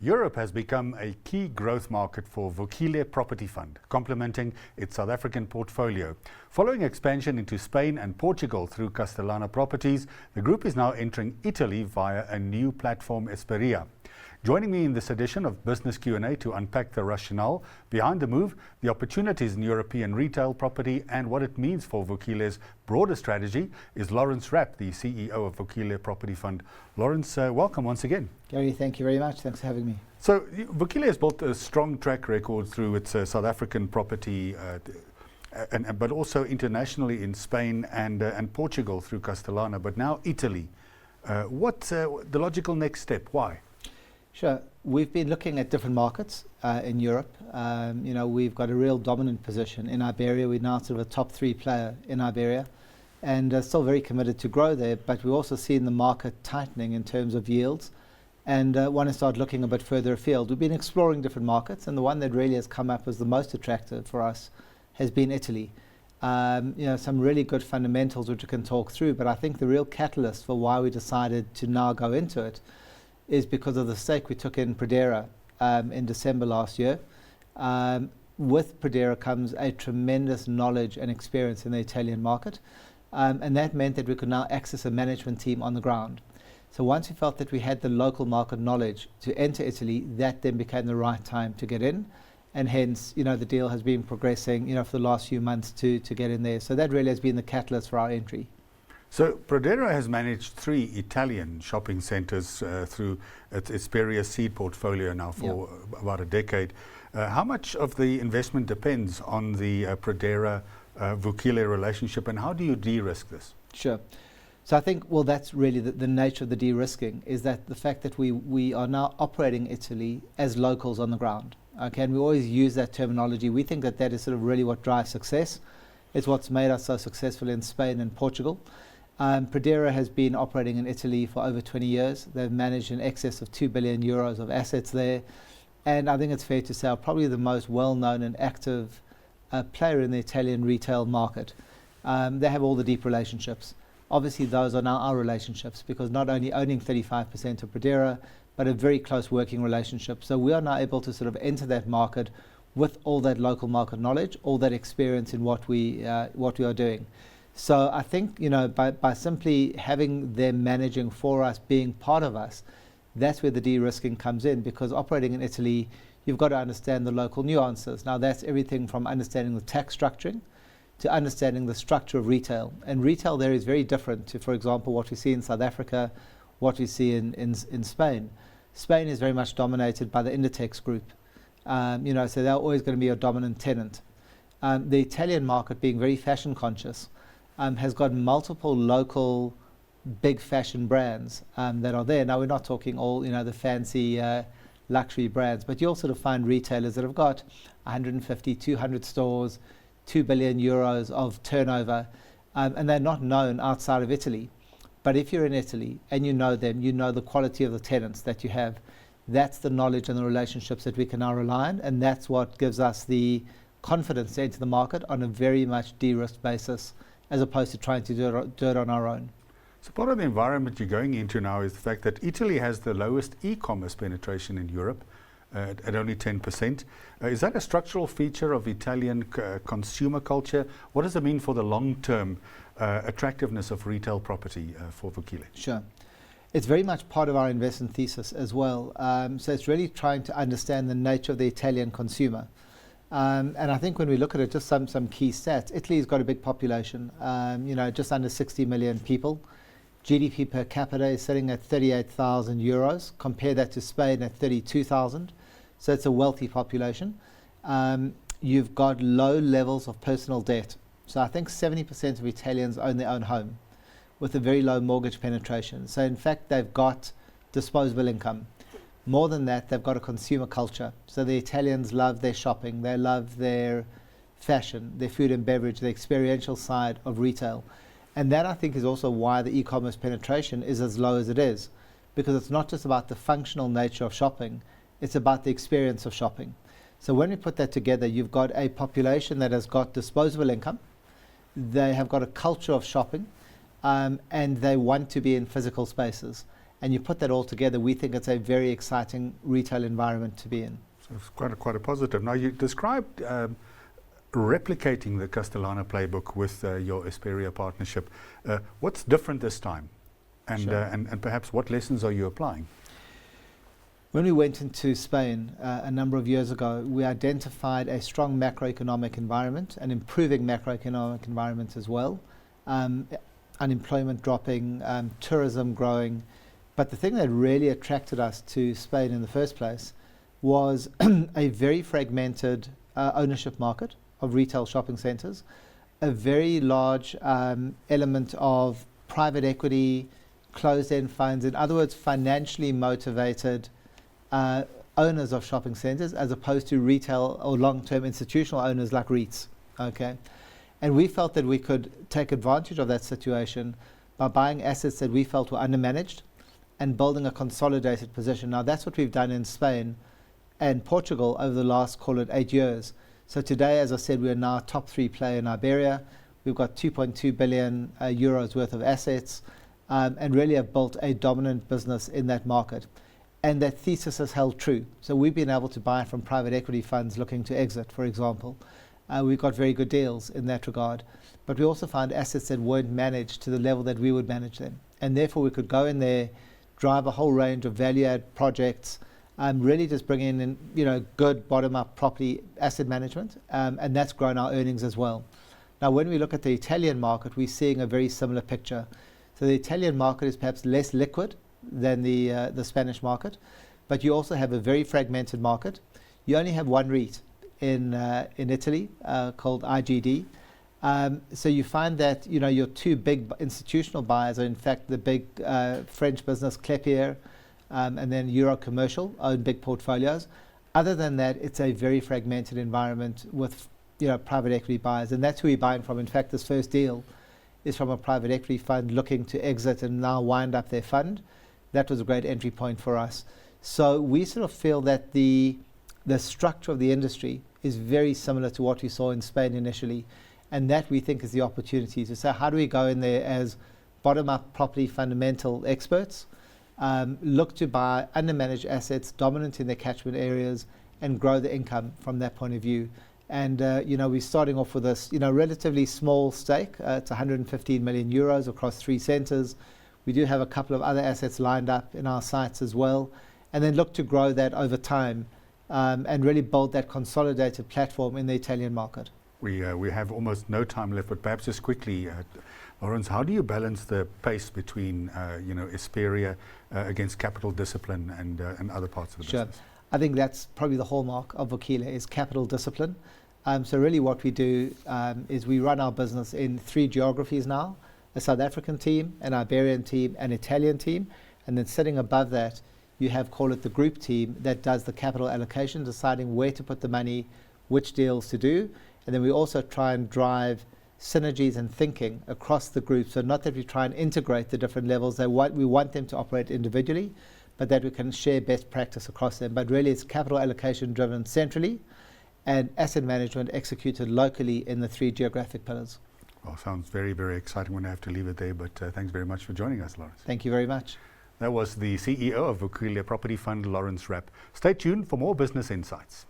Europe has become a key growth market for Vukile Property Fund, complementing its South African portfolio. Following expansion into Spain and Portugal through Castellana Properties, the group is now entering Italy via a new platform, Esperia. Joining me in this edition of Business Q&A to unpack the rationale behind the move, the opportunities in European retail property and what it means for Vukile's broader strategy is Laurence Rapp, the CEO of Vukile Property Fund. Laurence, welcome once again. Gary, thank you very much. Thanks for having me. So Vukile has built a strong track record through its South African property, but also internationally in Spain and Portugal through Castellana, but now Italy. What's the logical next step? Why? Sure. We've been looking at different markets in Europe. We've got a real dominant position in Iberia. We're now sort of a top 3 player in Iberia and still very committed to grow there, but we're also seeing the market tightening in terms of yields and want to start looking a bit further afield. We've been exploring different markets, and the one that really has come up as the most attractive for us has been Italy. Some really good fundamentals which we can talk through, but I think the real catalyst for why we decided to now go into it is because of the stake we took in Pradera in December last year. With Pradera comes a tremendous knowledge and experience in the Italian market, and that meant that we could now access a management team on the ground. So once we felt that we had the local market knowledge to enter Italy, that then became the right time to get in, and hence the deal has been progressing for the last few months to get in there. So that really has been the catalyst for our entry. So Pradera has managed 3 Italian shopping centres through its Esperia seed portfolio now for about a decade. How much of the investment depends on the Pradera-Vukile relationship, and how do you de-risk this? Sure. So I think, that's really the nature of the de-risking, is that the fact that we are now operating Italy as locals on the ground. Okay, and we always use that terminology. We think that is sort of really what drives success. It's what's made us so successful in Spain and Portugal. Pradera has been operating in Italy for over 20 years. They've managed in excess of 2 billion euros of assets there. And I think it's fair to say are probably the most well-known and active player in the Italian retail market. They have all the deep relationships. Obviously, those are now our relationships, because not only owning 35% of Pradera, but a very close working relationship. So we are now able to sort of enter that market with all that local market knowledge, all that experience in what we are doing. So I think, by simply having them managing for us, being part of us, that's where the de-risking comes in, because operating in Italy, you've got to understand the local nuances. Now, that's everything from understanding the tax structuring to understanding the structure of retail. And retail there is very different to, for example, what we see in South Africa, what we see in Spain. Spain is very much dominated by the Inditex group. So they're always going to be a dominant tenant. The Italian market, being very fashion conscious, has got multiple local big fashion brands that are there. Now, we're not talking all, the fancy luxury brands, but you also find retailers that have got 150, 200 stores, 2 billion euros of turnover, and they're not known outside of Italy. But if you're in Italy and you know them, you know the quality of the tenants that you have. That's the knowledge and the relationships that we can now rely on, and that's what gives us the confidence to enter the market on a very much de-risked basis, as opposed to trying to do it on our own. So part of the environment you're going into now is the fact that Italy has the lowest e-commerce penetration in Europe at only 10%. Is that a structural feature of Italian consumer culture? What does it mean for the long-term attractiveness of retail property for Vukile? Sure. It's very much part of our investment thesis as well. So it's really trying to understand the nature of the Italian consumer. And I think when we look at it, just some key stats, Italy's got a big population, just under 60 million people. GDP per capita is sitting at 38,000 euros. Compare that to Spain at 32,000. So it's a wealthy population. You've got low levels of personal debt. So I think 70% of Italians own their own home with a very low mortgage penetration. So in fact, they've got disposable income. More than that, they've got a consumer culture. So the Italians love their shopping, they love their fashion, their food and beverage, the experiential side of retail. And that, I think, is also why the e-commerce penetration is as low as it is, because it's not just about the functional nature of shopping, it's about the experience of shopping. So when we put that together, you've got a population that has got disposable income, they have got a culture of shopping, and they want to be in physical spaces. And you put that all together, we think it's a very exciting retail environment to be in. So it's quite a positive. Now, you described replicating the Castellana playbook with your Esperia partnership. What's different this time? And, Sure. and perhaps what lessons are you applying? When we went into Spain a number of years ago, we identified a strong macroeconomic environment, an improving macroeconomic environment as well, unemployment dropping, tourism growing. But the thing that really attracted us to Spain in the first place was a very fragmented ownership market of retail shopping centres, a very large element of private equity, closed-end funds, in other words, financially motivated owners of shopping centres, as opposed to retail or long-term institutional owners like REITs. Okay, and we felt that we could take advantage of that situation by buying assets that we felt were undermanaged and building a consolidated position. Now, that's what we've done in Spain and Portugal over the last, call it, 8 years. So today, as I said, we are now a top 3 player in Iberia. We've got 2.2 billion euros worth of assets, and really have built a dominant business in that market. And that thesis has held true. So we've been able to buy from private equity funds looking to exit, for example. We've got very good deals in that regard. But we also found assets that weren't managed to the level that we would manage them. And therefore we could go in there, drive a whole range of value-add projects, really just bring in good bottom-up property asset management, and that's grown our earnings as well. Now, when we look at the Italian market, we're seeing a very similar picture. So the Italian market is perhaps less liquid than the Spanish market, but you also have a very fragmented market. You only have one REIT in Italy called IGD. So you find that your two big institutional buyers are in fact the big French business Klépierre, and then Euro Commercial own big portfolios. Other than that, it's a very fragmented environment with private equity buyers, and that's who we're buying from. In fact, this first deal is from a private equity fund looking to exit and now wind up their fund. That was a great entry point for us. So we sort of feel that the structure of the industry is very similar to what we saw in Spain initially, and that we think is the opportunity to say, how do we go in there as bottom-up property fundamental experts, look to buy undermanaged assets dominant in their catchment areas and grow the income from that point of view. And we're starting off with this relatively small stake. It's 115 million euros across 3 centres. We do have a couple of other assets lined up in our sites as well, and then look to grow that over time, and really build that consolidated platform in the Italian market. We have almost no time left, but perhaps just quickly, Laurence, how do you balance the pace between Esperia against capital discipline and other parts of the business? I think that's probably the hallmark of Vukile is capital discipline. So really what we do is we run our business in 3 geographies now: a South African team, an Iberian team, an Italian team, and then sitting above that you have, call it, the group team that does the capital allocation, deciding where to put the money, which deals to do. And then we also try and drive synergies and thinking across the group. So not that we try and integrate the different levels, we want them to operate individually, but that we can share best practice across them. But really it's capital allocation driven centrally and asset management executed locally in the 3 geographic pillars. Well, sounds very, very exciting. We're going to have to leave it there, but thanks very much for joining us, Laurence. Thank you very much. That was the CEO of Vukile Property Fund, Laurence Rapp. Stay tuned for more business insights.